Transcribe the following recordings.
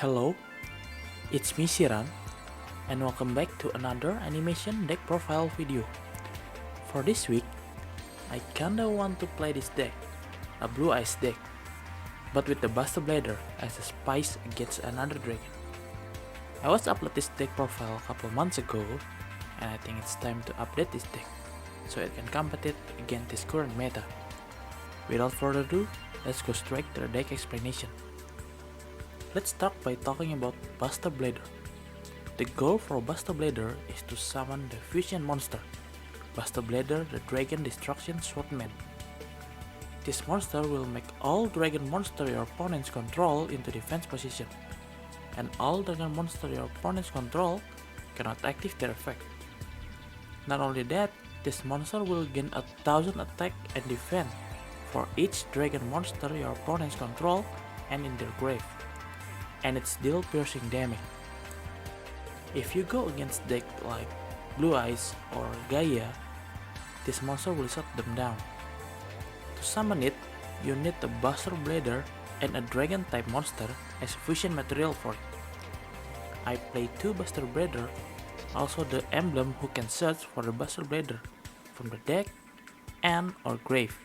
Hello, it's me Siran, and welcome back to another animation deck profile video. For this week, I kinda want to play this deck, a Blue Eyes deck, but with the Buster Blader as a spice against another dragon. I was upload this deck profile a couple months ago, and I think it's time to update this deck, so it can compete against this current meta. Without further ado, let's go straight to the deck explanation. Let's start by talking about Buster Blader. The goal for Buster Blader is to summon the fusion monster, Buster Blader the Dragon Destruction Swordman. This monster will make all dragon monster your opponents control into defense position, and all dragon monster your opponents control cannot activate their effect. Not only that, this monster will gain 1000 attack and defense for each dragon monster your opponents control and in their grave, and it's deal piercing damage. If you go against deck like Blue Eyes or Gaia, this monster will shut them down. To summon it, you need a Buster Blader and a dragon type monster as fusion material for it. I play 2 Buster Blader, also the emblem who can search for the Buster Blader from the deck and or grave.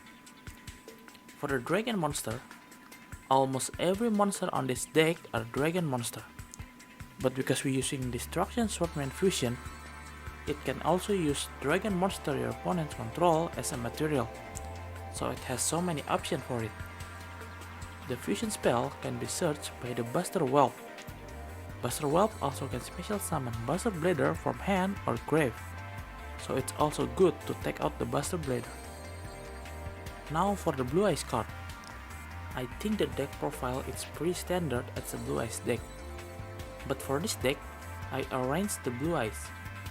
For the dragon monster, almost every monster on this deck are dragon monster, but because we're using Destruction Swordman Fusion, it can also use dragon monster your opponents control as a material, so it has so many options for it. The fusion spell can be searched by the Buster Whelp. Buster Whelp also can special summon Buster Blader from hand or grave, so it's also good to take out the Buster Blader. Now for the Blue Eyes card. I think the deck profile is pretty standard as a Blue Eyes deck, but for this deck, I arranged the Blue Eyes,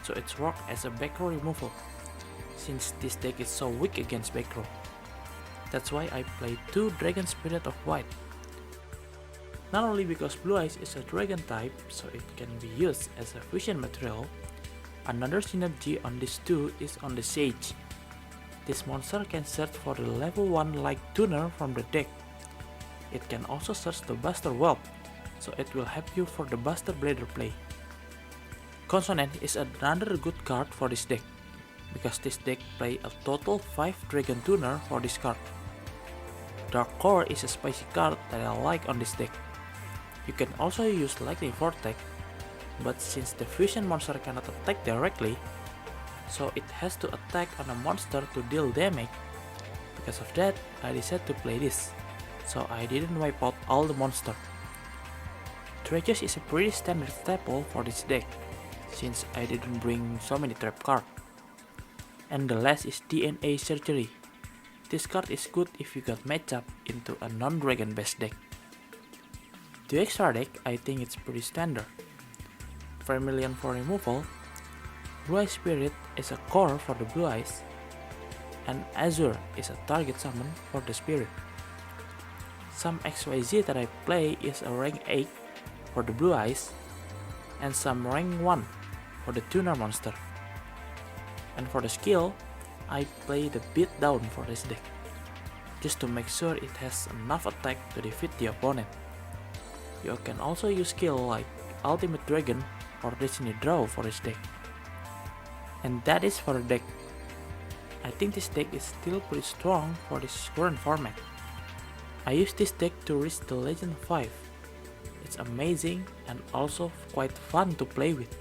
so it's work as a back row removal, since this deck is so weak against back row. That's why I play 2 Dragon Spirit of White. Not only because Blue Eyes is a dragon type, so it can be used as a fusion material, another synergy on these 2 is on the Sage. This monster can search for the level 1 like tuner from the deck. It can also search the Buster Whelp, so it will help you for the Buster Blader play. Consonant is another good card for this deck, because this deck play a total 5 Dragon Tuner for this card. Dark Core is a spicy card that I like on this deck. You can also use Lightning Vortex, but since the fusion monster cannot attack directly, so it has to attack on a monster to deal damage. Because of that, I decided to play this, so I didn't wipe out all the monster. Treasures is a pretty standard staple for this deck, since I didn't bring so many trap cards. And the last is DNA Surgery. This card is good if you got matchup into a non-dragon based deck. The extra deck, I think it's pretty standard. Vermilion for removal, Blue Eyes Spirit is a core for the Blue Eyes, and Azure is a target summon for the Spirit. Some XYZ that I play is a rank 8 for the Blue Eyes, and some rank 1 for the tuner monster. And for the skill, I play the Beat Down for this deck, just to make sure it has enough attack to defeat the opponent. You can also use skill like Ultimate Dragon or Destiny Draw for this deck. And that is for the deck. I think this deck is still pretty strong for this current format. I use this deck to reach the Legend 5. It's amazing and also quite fun to play with.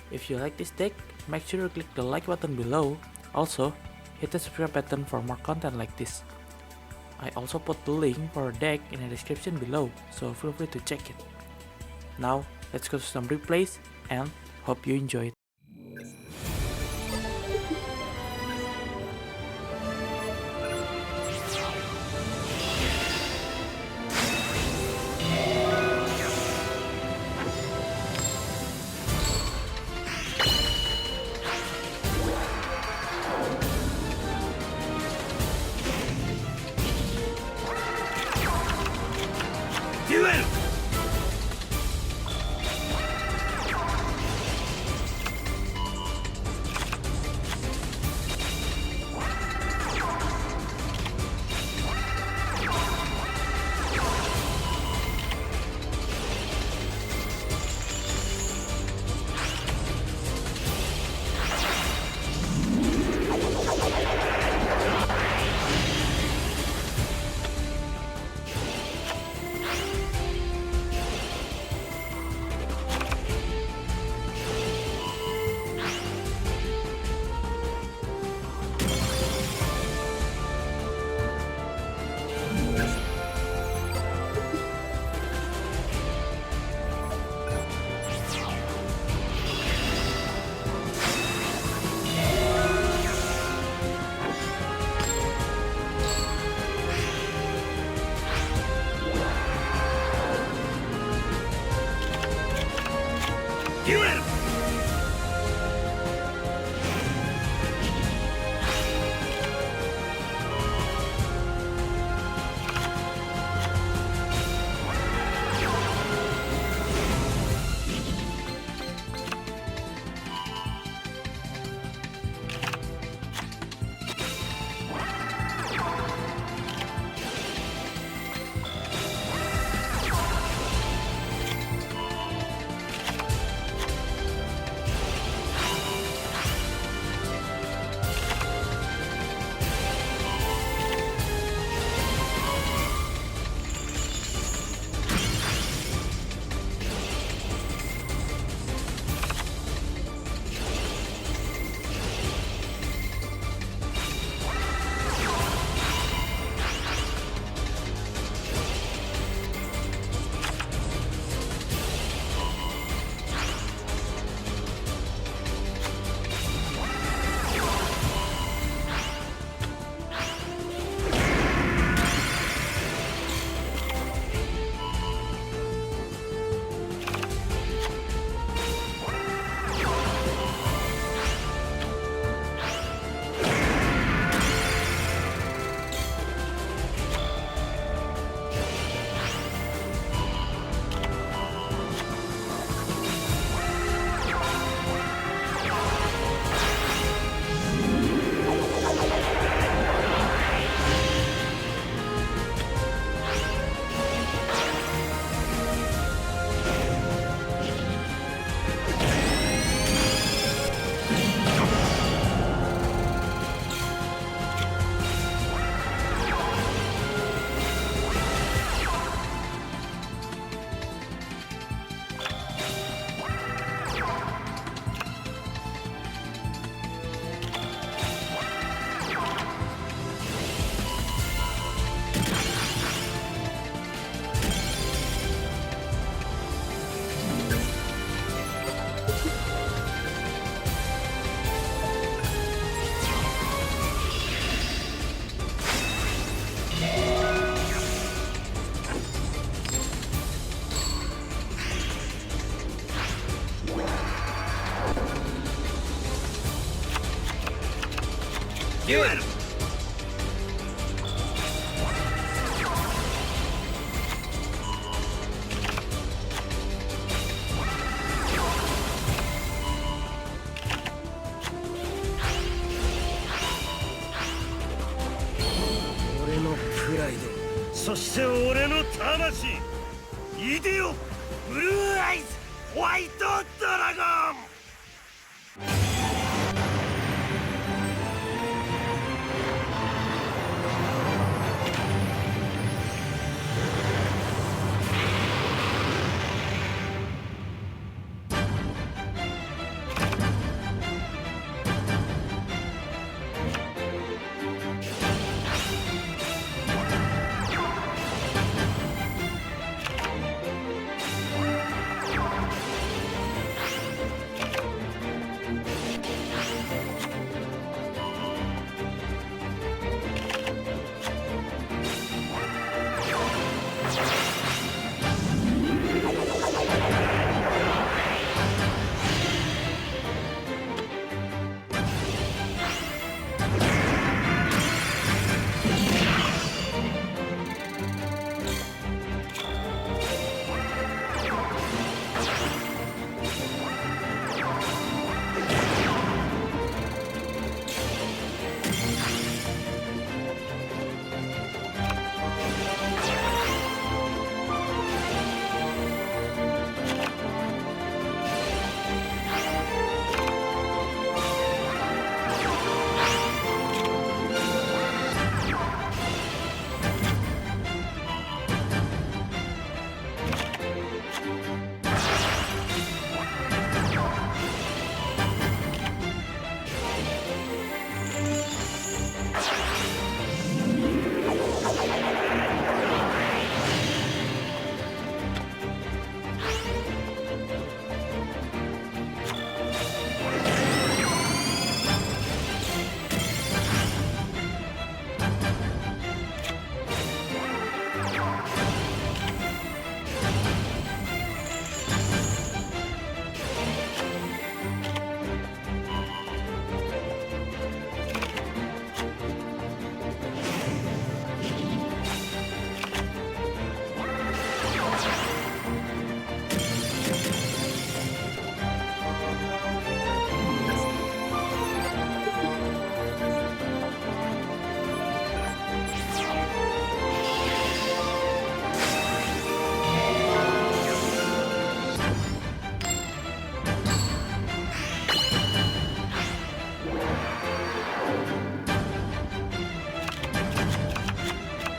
If you like this deck, make sure you click the like button below. Also, hit the subscribe button for more content like this. I also put the link for a deck in the description below, so feel free to check it. Now, let's go to some replays and hope you enjoy it. Duel! デュエル俺のプライド、そして俺の魂、イデオブルーアイズホワイトドラゴン。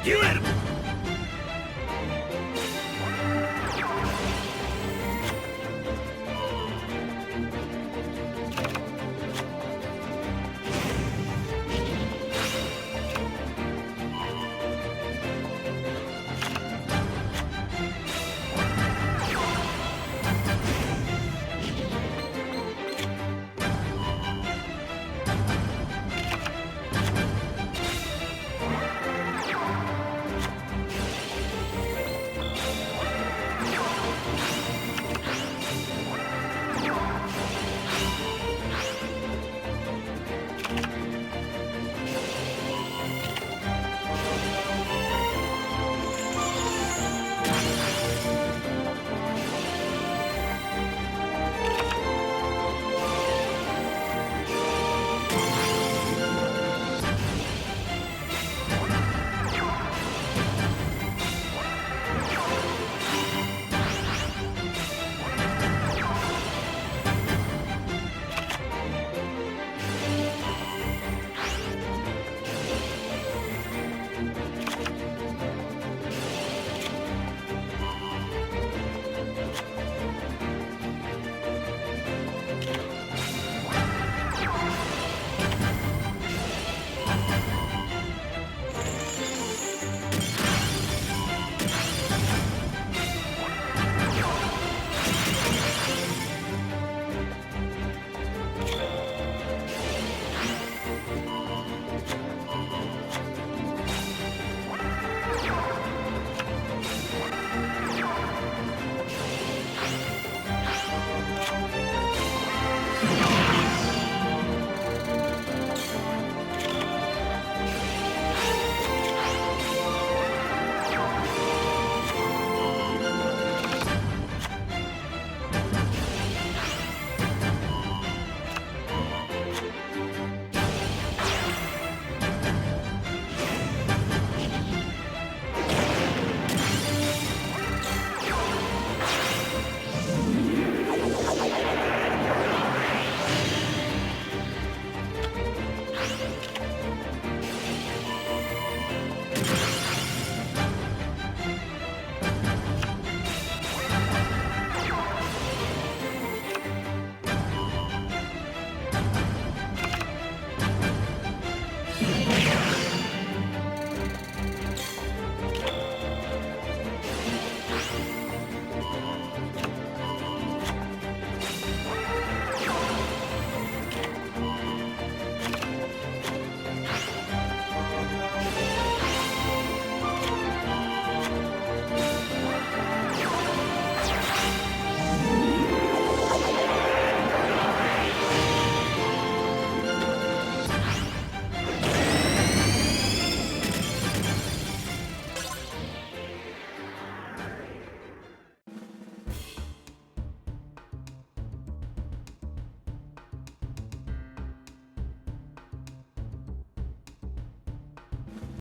デュエル